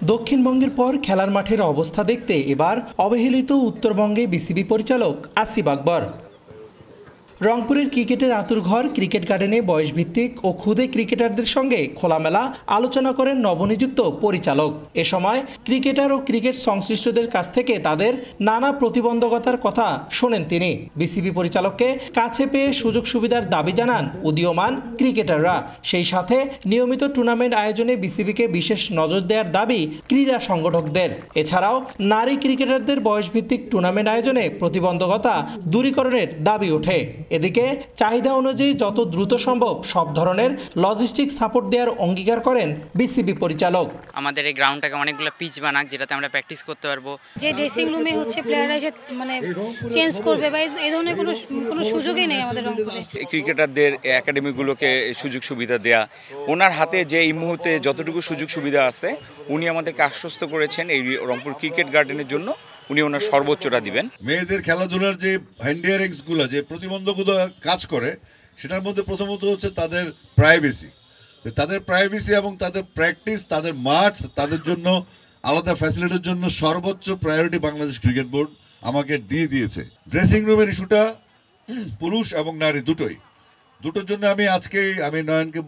দক্ষিণবঙ্গের পর খেলার মাঠের অবস্থা দেখতে এবার অবহেলিত উত্তরবঙ্গে বিসিবি পরিচালক আসিফ আকবর। রংপুরের ক্রিকেটের আঁতুড়ঘর ক্রিকেট গার্ডেনে বয়সভিত্তিক ও ক্ষুদে ক্রিকেটারদের সঙ্গে খোলামেলা আলোচনা করেন নবনিযুক্ত পরিচালক। এ সময় ক্রিকেটার ও ক্রিকেট সংশ্লিষ্টদের কাছ থেকে তাদের নানা প্রতিবন্ধকতার কথা শোনেন তিনি। বিসিবি পরিচালককে কাছে পেয়ে সুযোগ সুবিধার দাবি জানান উদীয়মান ক্রিকেটাররা। সেই সাথে নিয়মিত টুর্নামেন্ট আয়োজনে বিসিবিকে বিশেষ নজর দেওয়ার দাবি ক্রীড়া সংগঠকদের। এছাড়াও নারী ক্রিকেটারদের বয়সভিত্তিক টুর্নামেন্ট আয়োজনে প্রতিবন্ধকতা দূরীকরণের দাবি ওঠে। এদিকে চাহিদা অনুযায়ী যত দ্রুত সম্ভব সব ধরনের লজিস্টিক সাপোর্ট দেওয়ার অঙ্গীকার করেন বিসিবি পরিচালক। আমাদের এই গ্রাউন্ডটাকে অনেকগুলো পিচ বানাক যেটাতে আমরা প্র্যাকটিস করতে পারবো। যে ড্রেসিং রুমে হচ্ছে প্লেয়াররা যে চেঞ্জ করবে বা এই ধরনের কোনো সুযোগই নেই আমাদের রংপুরে। ক্রিকেটারদের একাডেমিগুলোকে সুযোগ সুবিধা দেয়া, ওনার হাতে যে এই মুহূর্তে যতটুকু সুযোগ সুবিধা আছে উনি আমাদেরকে আশ্বস্ত করেছেন এই রংপুর ক্রিকেট গার্ডেনের জন্য উনি ওনার সর্বোচ্চটা দিবেন। মেয়েদের খেলাধুলার যে হ্যান্ডিয়ারিংসগুলো যে প্রতিবন্ধকতা কাজ করে সেটার মধ্যে প্রথমত হচ্ছে তাদের প্রাইভেসি এবং তাদের প্র্যাকটিস, তাদের মাঠ, তাদের জন্য আলাদা ফ্যাসিলিটির জন্য সর্বোচ্চ প্রায়োরিটি বাংলাদেশ ক্রিকেট বোর্ড আমাকে দিয়ে দিয়েছে। ড্রেসিং রুমের ইস্যুটা পুরুষ এবং নারী দুটোর জন্য আমি নয়নকে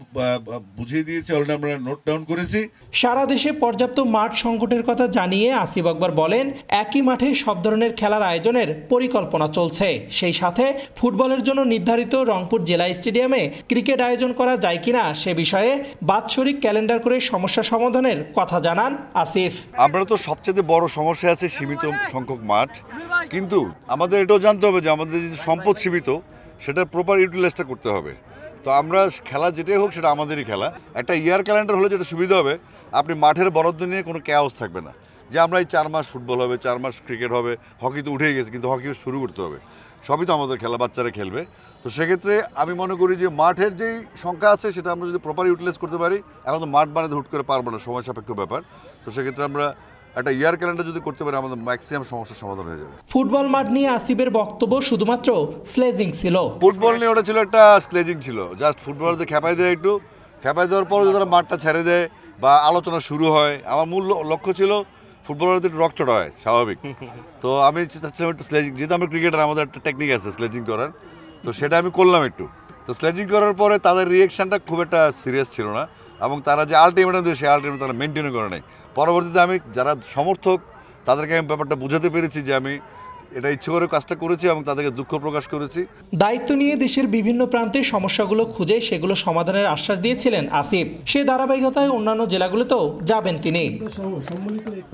বুঝিয়ে দিয়েছি, অলরেডি আমরা নোট ডাউন করেছি। সারা দেশে পর্যাপ্ত মাঠ সংকটের কথা জানিয়ে আসিফ আকবর বলেন, একই মাঠে সব ধরনের খেলার আয়োজনের পরিকল্পনা চলছে। সেই সাথে ফুটবলের জন্য নির্ধারিত রংপুর জেলা স্টেডিয়ামে ক্রিকেট আয়োজন করা যায় কিনা সে বিষয়ে বাৎসরিক ক্যালেন্ডার করে সমস্যা সমাধানের কথা জানান আসিফ। আমরা তো সবচেয়ে বড় সমস্যা আছে সীমিত সংখ্যক মাঠ, কিন্তু আমাদের এটাও জানতে হবে যে আমাদের যে সম্পদ সীমিত সেটা প্রপার ইউটিলাইজটা করতে হবে। তো আমরা খেলা যেটাই হোক সেটা আমাদেরই খেলা। একটা ইয়ার ক্যালেন্ডার হলে যেটা সুবিধা হবে, আপনি মাঠের বরাদ্দ নিয়ে কোনো ক্যাওস থাকবে না যে আমরা এই 4 মাস ফুটবল হবে, 4 মাস ক্রিকেট হবে, হকি তো উঠেই গেছে কিন্তু হকি শুরু করতে হবে। সবই তো আমাদের খেলা, বাচ্চারা খেলবে। তো সেক্ষেত্রে আমি মনে করি যে মাঠের যেই সংখ্যা আছে সেটা আমরা যদি প্রপার ইউটিলাইজ করতে পারি, এখন তো মাঠ বানাতে হুট করে পারবো না, সময় সাপেক্ষ ব্যাপার। তো সেক্ষেত্রে আমরা একটা ইয়ার ক্যালেন্ডার যদি করতে পারি আমাদের ম্যাক্সিমাম সমস্যার সমাধান হয়ে যাবে। ফুটবল মাঠ নিয়ে আসিফের বক্তব্য শুধুমাত্র স্লেজিং ছিল। ফুটবল নিয়ে ওটা ছিল একটা স্লেজিং ছিল, জাস্ট ফুটবলারদের খেপাই দেয়, একটু খেপাই দেওয়ার পর যদি মাঠটা ছেড়ে দেয় বা আলোচনা শুরু হয়। আমার মূল লক্ষ্য ছিল ফুটবলারদের একটু রকচড়া হয়, স্বাভাবিক। তো আমি চাচ্ছিলাম একটু স্লেজিং, যেহেতু আমরা ক্রিকেটার আমাদের একটা টেকনিক আছে স্লেজিং করার, তো সেটা আমি করলাম একটু। তো স্লেজিং করার পরে তাদের রিয়েকশনটা খুব একটা সিরিয়াস ছিল না এবং তারা যে আলটিমেটাম দিয়ে সেই আলটিমেটাম তারা মেনটেনও করে নেয়। পরবর্তীতে আমি যারা সমর্থক তাদেরকে আমি ব্যাপারটা বোঝাতে পেরেছি যে আমি এটা ইচ্ছে করে কাজটা করেছি এবং তাদেরকে দুঃখ প্রকাশ করেছি। দায়িত্ব নিয়ে দেশের বিভিন্ন প্রান্তে সমস্যাগুলো খুঁজে সেগুলো সমাধানের আশ্বাস দিয়েছিলেন আসিফ। সে ধারাবাহিকতায় অন্যান্য জেলাগুলোতেও যাবেন তিনি।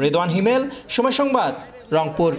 রেদওয়ান হিমেল, সময় সংবাদ, রংপুর।